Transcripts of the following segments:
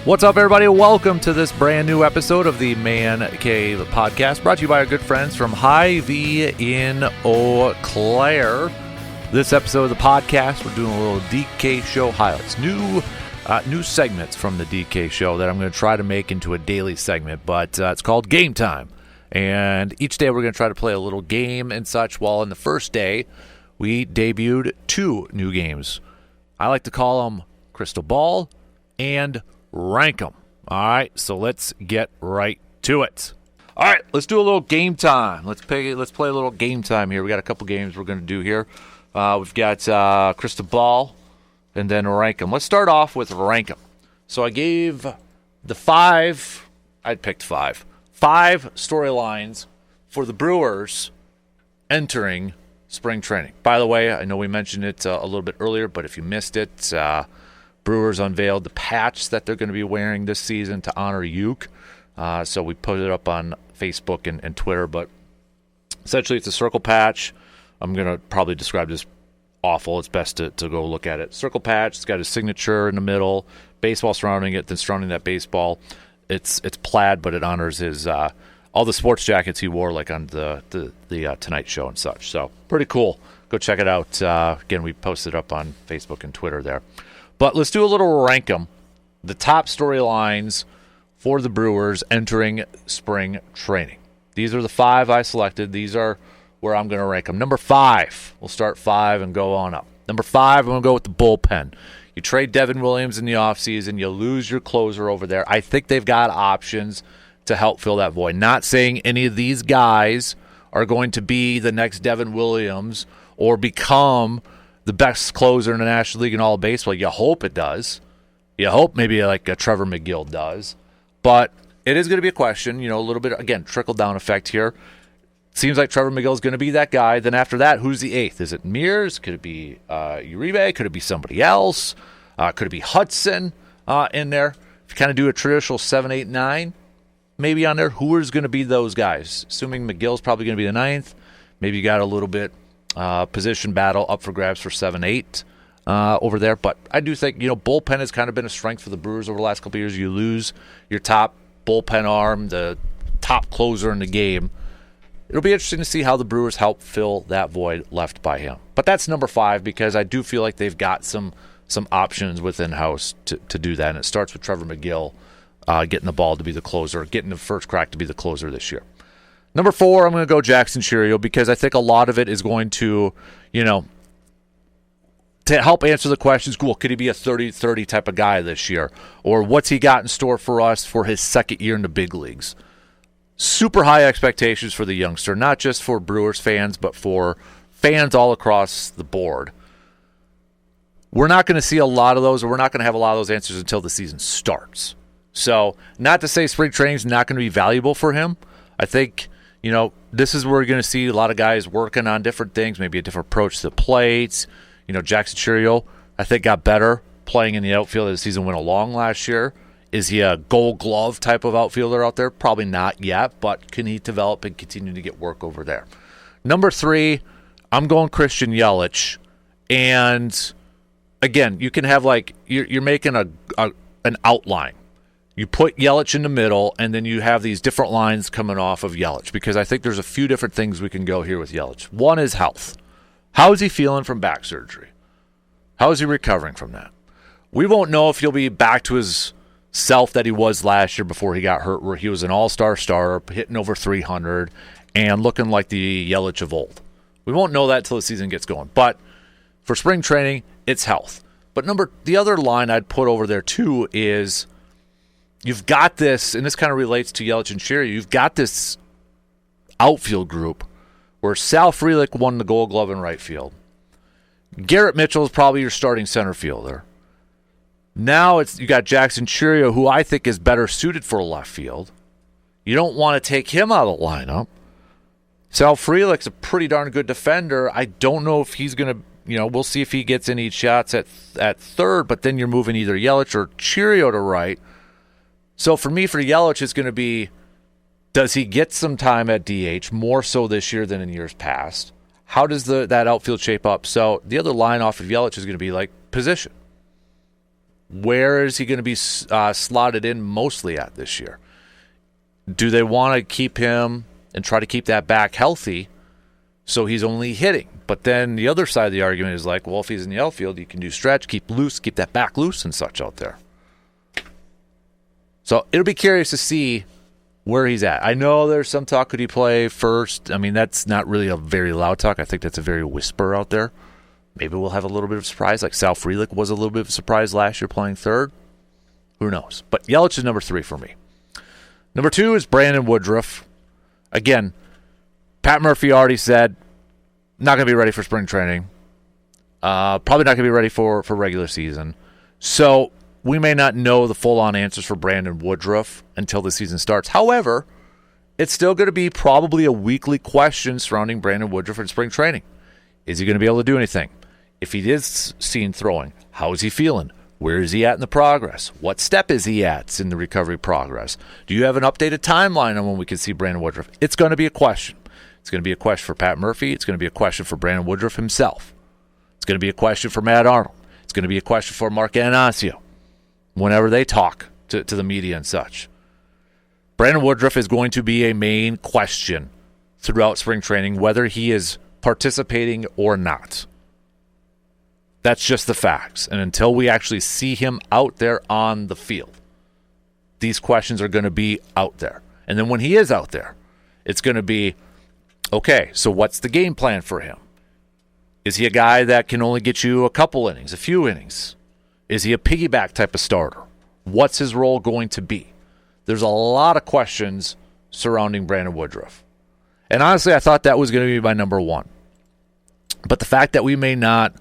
What's up, everybody? Welcome to this brand new episode of the Man Cave Podcast, brought to you by our good friends from Hy-Vee in Eau Claire. This episode of the podcast, we're doing a little DK Show highlights. New segments from the DK Show that I'm going to try to make into a daily segment, but it's called Game Time. And each day we're going to try to play a little game and such. While in the first day, we debuted 2 new games. I like to call them Crystal Ball and Rank 'em. All right, so let's get right to it. All right, let's do a little game time. Let's play a little game time here. We got a couple games we're going to do here. We've got Crystal Ball and then Rank 'em. Let's start off with Rank 'em. So I gave the 5. I picked 5 storylines for the Brewers entering spring training. By the way, I know we mentioned it a little bit earlier, but if you missed it, Brewers unveiled the patch that they're going to be wearing this season to honor Uke. So we put it up on Facebook and Twitter, but essentially it's a circle patch. I'm going to probably describe this awful. It's best to go look at it. Circle patch, it's got his signature in the middle, baseball surrounding it, then surrounding that baseball. It's plaid, but it honors his all the sports jackets he wore, like on the Tonight Show and such. So pretty cool. Go check it out. Again, we posted up on Facebook and Twitter there. But let's do a little rank 'em. The top storylines for the Brewers entering spring training. These are the 5 I selected. These are where I'm going to rank them. Number 5. We'll start 5 and go on up. Number 5, I'm going to go with the bullpen. You trade Devin Williams in the offseason. You lose your closer over there. I think they've got options to help fill that void. Not saying any of these guys are going to be the next Devin Williams or become the best closer in the National League in all of baseball. You hope it does. You hope maybe like a Trevor McGill does. But it is going to be a question, a little bit, again, trickle-down effect here. Seems like Trevor McGill is going to be that guy. Then after that, who's the 8th? Is it Mears? Could it be Uribe? Could it be somebody else? Could it be Hudson in there? If you kind of do a traditional 7, 8, 9, maybe on there, who is going to be those guys? Assuming McGill's probably going to be the 9th. Maybe you got a little bit position battle up for grabs for 7, 8 over there. But I do think, bullpen has kind of been a strength for the Brewers over the last couple of years. You lose your top bullpen arm, the top closer in the game. It'll be interesting to see how the Brewers help fill that void left by him. But that's number 5 because I do feel like they've got some options within house to do that. And it starts with Trevor McGill getting the ball to be the closer, getting the first crack to be the closer this year. Number 4, I'm going to go Jackson Chourio because I think a lot of it is going to, to help answer the questions, cool, could he be a 30-30 type of guy this year? Or what's he got in store for us for his second year in the big leagues? Super high expectations for the youngster, not just for Brewers fans, but for fans all across the board. We're not going to see a lot of those, or we're not going to have a lot of those answers until the season starts. So not to say spring training is not going to be valuable for him. I think, this is where we're going to see a lot of guys working on different things, maybe a different approach to the plates. Jackson Chourio, I think, got better playing in the outfield as the season went along last year. Is he a gold glove type of outfielder out there? Probably not yet, but can he develop and continue to get work over there? Number 3, I'm going Christian Yelich. And, again, you can have you're making an outline. You put Yelich in the middle, and then you have these different lines coming off of Yelich because I think there's a few different things we can go here with Yelich. One is health. How is he feeling from back surgery? How is he recovering from that? We won't know if he'll be back to his self that he was last year before he got hurt, where he was an all-star starter, hitting over 300, and looking like the Yelich of old. We won't know that until the season gets going. But for spring training, it's health. But the other line I'd put over there, too, is you've got this, and this kind of relates to Yelich and Chourio, you've got this outfield group where Sal Frelick won the Gold Glove in right field. Garrett Mitchell is probably your starting center fielder. Now you got Jackson Chourio, who I think is better suited for left field. You don't want to take him out of the lineup. Sal Frelick's a pretty darn good defender. I don't know if he's going to, we'll see if he gets any shots at third, but then you're moving either Yelich or Chourio to right. So for me, for Yelich, it's going to be, does he get some time at DH, more so this year than in years past? How does that outfield shape up? So the other line off of Yelich is going to be position. Where is he going to be slotted in mostly at this year? Do they want to keep him and try to keep that back healthy so he's only hitting? But then the other side of the argument is like, well, if he's in the outfield, you can do stretch, keep that back loose and such out there. So it'll be curious to see where he's at. I know there's some talk, could he play first? I mean, that's not really a very loud talk. I think that's a very whisper out there. Maybe we'll have a little bit of a surprise, like Sal Frelick was a little bit of a surprise last year playing third. Who knows? But Yelich is number 3 for me. Number 2 is Brandon Woodruff. Again, Pat Murphy already said, not going to be ready for spring training. Probably not going to be ready for regular season. So we may not know the full-on answers for Brandon Woodruff until the season starts. However, it's still going to be probably a weekly question surrounding Brandon Woodruff in spring training. Is he going to be able to do anything? If he is seen throwing, how is he feeling? Where is he at in the progress? What step is he at in the recovery progress? Do you have an updated timeline on when we can see Brandon Woodruff? It's going to be a question. It's going to be a question for Pat Murphy. It's going to be a question for Brandon Woodruff himself. It's going to be a question for Matt Arnold. It's going to be a question for Mark Anasio whenever they talk to the media and such. Brandon Woodruff is going to be a main question throughout spring training, whether he is participating or not. That's just the facts. And until we actually see him out there on the field, these questions are going to be out there. And then when he is out there, it's going to be, okay, so what's the game plan for him? Is he a guy that can only get you a couple innings, a few innings? Is he a piggyback type of starter? What's his role going to be? There's a lot of questions surrounding Brandon Woodruff. And honestly, I thought that was going to be my number 1. But the fact that we may not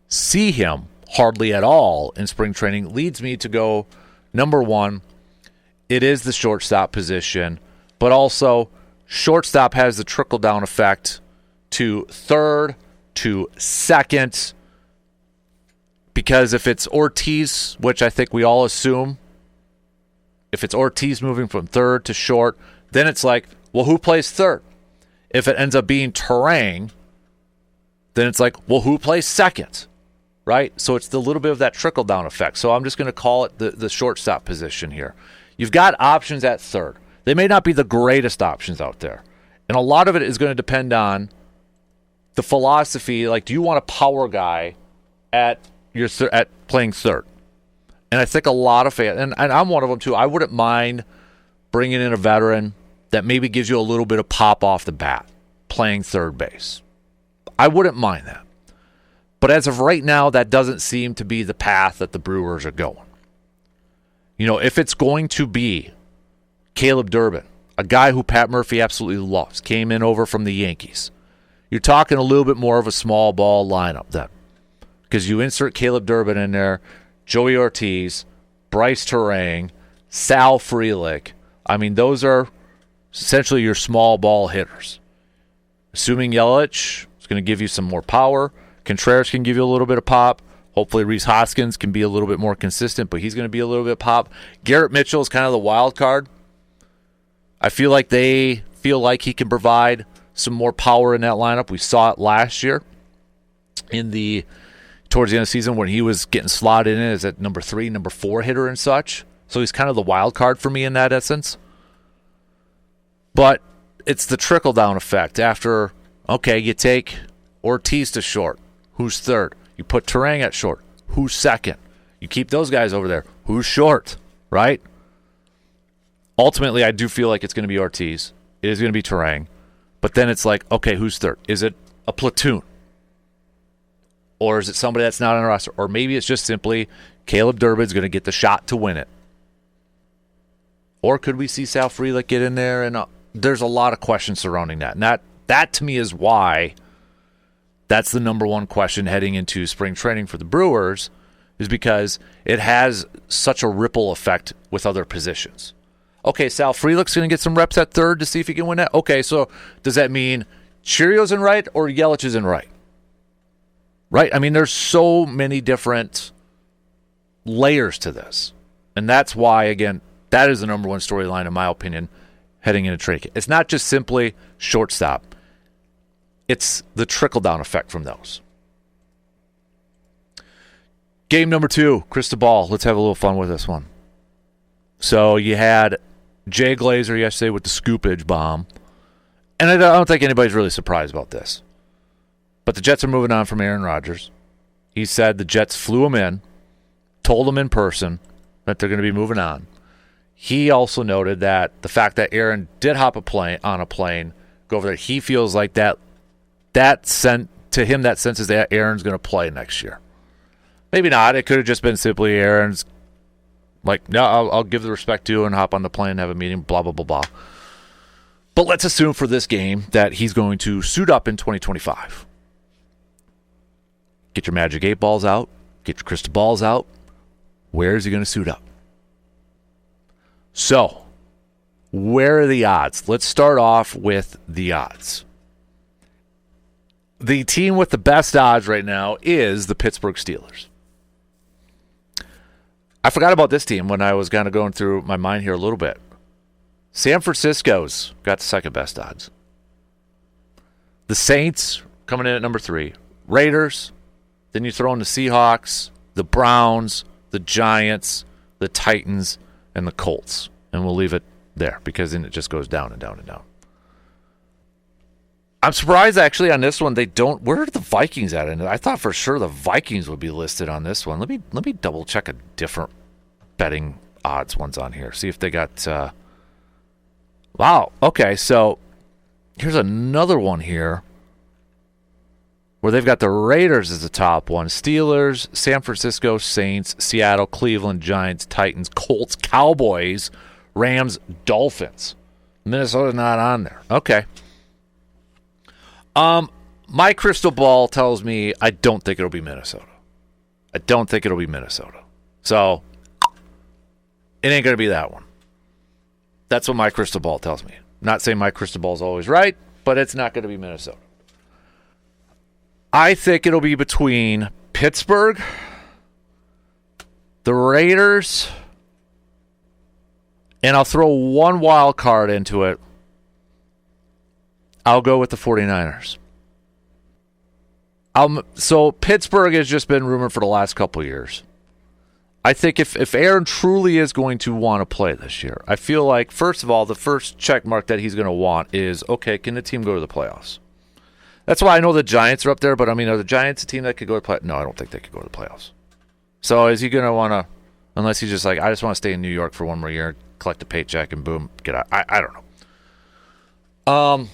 see him hardly at all in spring training leads me to go number 1. It is the shortstop position, but also shortstop has the trickle-down effect to third, to second, because if it's Ortiz, which I think we all assume, if it's Ortiz moving from third to short, then it's like, well, who plays third? If it ends up being Terang, then it's like, well, who plays second? Right? So it's the little bit of that trickle-down effect. So I'm just going to call it the shortstop position here. You've got options at third. They may not be the greatest options out there. And a lot of it is going to depend on the philosophy. Like, do you want a power guy at playing third? And I think a lot of fans, and I'm one of them too, I wouldn't mind bringing in a veteran that maybe gives you a little bit of pop off the bat playing third base. I wouldn't mind that. But as of right now, that doesn't seem to be the path that the Brewers are going. You know, if it's going to be Caleb Durbin, a guy who Pat Murphy absolutely loves, came in over from the Yankees, you're talking a little bit more of a small ball lineup then. Because you insert Caleb Durbin in there, Joey Ortiz, Bryce Terang, Sal Frelick. I mean, those are essentially your small ball hitters. Assuming Yelich is going to give you some more power, Contreras can give you a little bit of pop. Hopefully Rhys Hoskins can be a little bit more consistent, but he's going to be a little bit pop. Garrett Mitchell is kind of the wild card. I feel like they feel like he can provide some more power in that lineup. We saw it last year towards the end of the season when he was getting slotted in as a number 3, number 4 hitter and such. So he's kind of the wild card for me in that essence. But it's the trickle-down effect. After, okay, you take Ortiz to short. Who's third? You put Terang at short. Who's second? You keep those guys over there. Who's short? Right? Ultimately, I do feel like it's going to be Ortiz. It is going to be Terang. But then it's like, okay, who's third? Is it a platoon? Or is it somebody that's not on the roster? Or maybe it's just simply Caleb Durbin's going to get the shot to win it. Or could we see Sal Frelick get in there? And there's a lot of questions surrounding that. And that to me is why that's the number 1 question heading into spring training for the Brewers, is because it has such a ripple effect with other positions. Okay, Sal Frelick's going to get some reps at third to see if he can win that. Okay, so does that mean Cheerios in right or Yelich is in right? Right? I mean, there's so many different layers to this. And that's why, again, that is the number 1 storyline, in my opinion, heading into training. It's not just simply shortstop. It's the trickle-down effect from those. Game number 2, crystal ball. Let's have a little fun with this one. So you had Jay Glazer yesterday with the scoopage bomb. And I don't think anybody's really surprised about this. But the Jets are moving on from Aaron Rodgers. He said the Jets flew him in, told him in person that they're going to be moving on. He also noted that the fact that Aaron did hop on a plane, go over there, he feels like that sent to him, that senses that Aaron's going to play next year. Maybe not. It could have just been simply Aaron's like, no, I'll give the respect to and hop on the plane and have a meeting, blah, blah, blah, blah. But let's assume for this game that he's going to suit up in 2025. Get your magic 8 balls out. Get your crystal balls out. Where is he going to suit up? So, where are the odds? Let's start off with the odds. The team with the best odds right now is the Pittsburgh Steelers. I forgot about this team when I was kind of going through my mind here a little bit. San Francisco's got the second best odds. The Saints coming in at number 3. Raiders. Then you throw in the Seahawks, the Browns, the Giants, the Titans, and the Colts. And we'll leave it there because then it just goes down and down and down. I'm surprised actually on this one they don't. Where are the Vikings at? And I thought for sure the Vikings would be listed on this one. Let me double check a different betting odds ones on here. See if they got. Wow. Okay, so here's another one here where they've got the Raiders as the top one. Steelers, San Francisco, Saints, Seattle, Cleveland, Giants, Titans, Colts, Cowboys, Rams, Dolphins. Minnesota's not on there. Okay. My crystal ball tells me I don't think it'll be Minnesota. So, it ain't going to be that one. That's what my crystal ball tells me. Not saying my crystal ball is always right, but it's not going to be Minnesota. I think it'll be between Pittsburgh, the Raiders, and I'll throw one wild card into it. I'll go with the 49ers. So Pittsburgh has just been rumored for the last couple of years. I think if Aaron truly is going to want to play this year, I feel like, first of all, the first check mark that he's going to want is, okay, can the team go to the playoffs? That's why I know the Giants are up there, but I mean, are the Giants a team that could go to the playoffs? No, I don't think they could go to the playoffs. So is he going to want to, unless he's just like, I just want to stay in New York for one more year, collect a paycheck, and boom, get out. I don't know.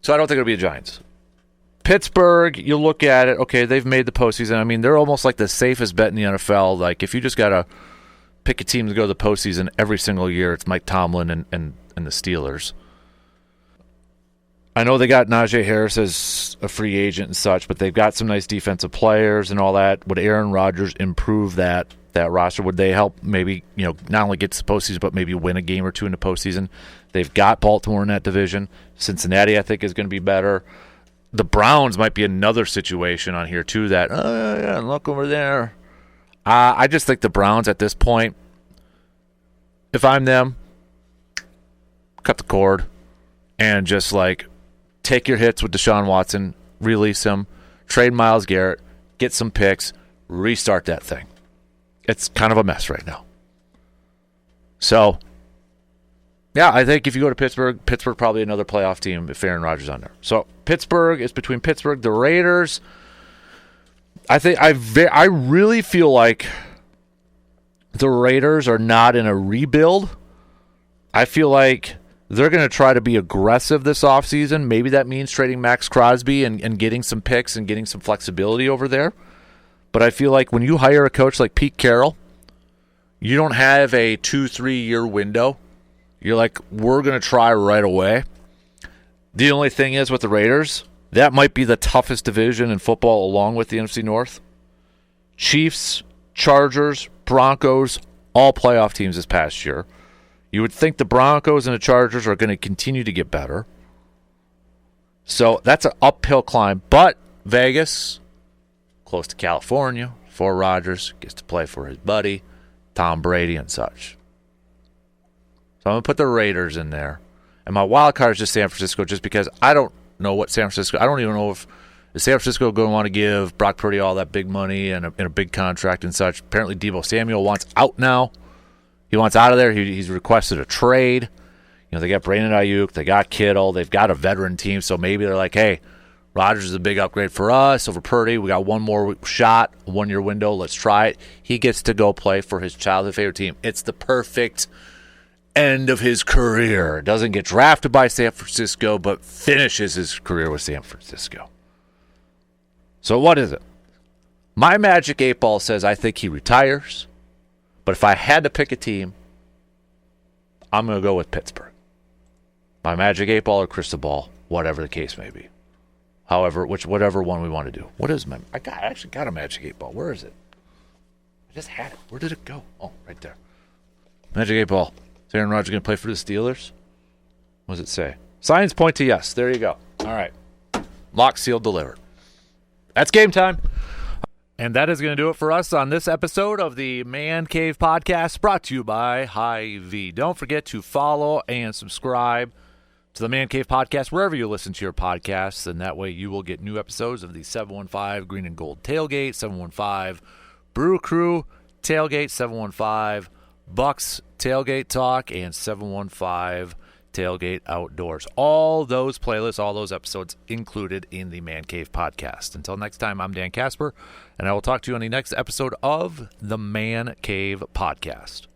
So I don't think it'll be the Giants. Pittsburgh, you look at it, okay, they've made the postseason. I mean, they're almost like the safest bet in the NFL. Like, if you just got to pick a team to go to the postseason every single year, it's Mike Tomlin and the Steelers. I know they got Najee Harris as a free agent and such, but they've got some nice defensive players and all that. Would Aaron Rodgers improve that roster? Would they help maybe, not only get to the postseason, but maybe win a game or two in the postseason? They've got Baltimore in that division. Cincinnati, I think, is going to be better. The Browns might be another situation on here, too, that, look over there. I just think the Browns at this point, if I'm them, cut the cord and just, take your hits with Deshaun Watson, release him, trade Myles Garrett, get some picks, restart that thing. It's kind of a mess right now. So, yeah, I think if you go to Pittsburgh probably another playoff team if Aaron Rodgers is on there. So Pittsburgh is between Pittsburgh, the Raiders. I really feel like the Raiders are not in a rebuild. I feel like they're going to try to be aggressive this offseason. Maybe that means trading Max Crosby and getting some picks and getting some flexibility over there. But I feel like when you hire a coach like Pete Carroll, you don't have a 2-3 year window. You're like, we're going to try right away. The only thing is with the Raiders, that might be the toughest division in football along with the NFC North. Chiefs, Chargers, Broncos, all playoff teams this past year. You would think the Broncos and the Chargers are going to continue to get better. So that's an uphill climb. But Vegas, close to California, for Rodgers, gets to play for his buddy, Tom Brady and such. So I'm going to put the Raiders in there. And my wild card is just San Francisco just because I don't know what San Francisco, I don't even know Is San Francisco going to want to give Brock Purdy all that big money and a big contract and such? Apparently, Deebo Samuel wants out now. He wants out of there. He's requested a trade. They got Brandon Ayuk. They got Kittle. They've got a veteran team, so maybe they're like, hey, Rodgers is a big upgrade for us over Purdy. We got one more shot, 1 year window. Let's try it. He gets to go play for his childhood favorite team. It's the perfect end of his career. Doesn't get drafted by San Francisco, but finishes his career with San Francisco. So what is it? My magic 8 ball says I think he retires, but if I had to pick a team, I'm going to go with Pittsburgh. My magic 8 ball or crystal ball, whatever the case may be. However, whatever one we want to do. What is my? I actually got a magic 8 ball. Where is it? I just had it. Where did it go? Oh, right there. Magic 8 ball. Is Aaron Rodgers going to play for the Steelers? What does it say? Signs point to yes. There you go. All right. Lock, sealed, delivered. That's game time. And that is going to do it for us on this episode of the Man Cave Podcast, brought to you by Hy-Vee. Don't forget to follow and subscribe to the Man Cave Podcast wherever you listen to your podcasts, and that way you will get new episodes of the 715 Green and Gold Tailgate, 715 Brew Crew Tailgate, 715 Bucks Tailgate Talk, and 715 Tailgate Outdoors. All those playlists, all those episodes included in the Man Cave Podcast. Until next time, I'm Dan Casper, and I will talk to you on the next episode of the Man Cave Podcast.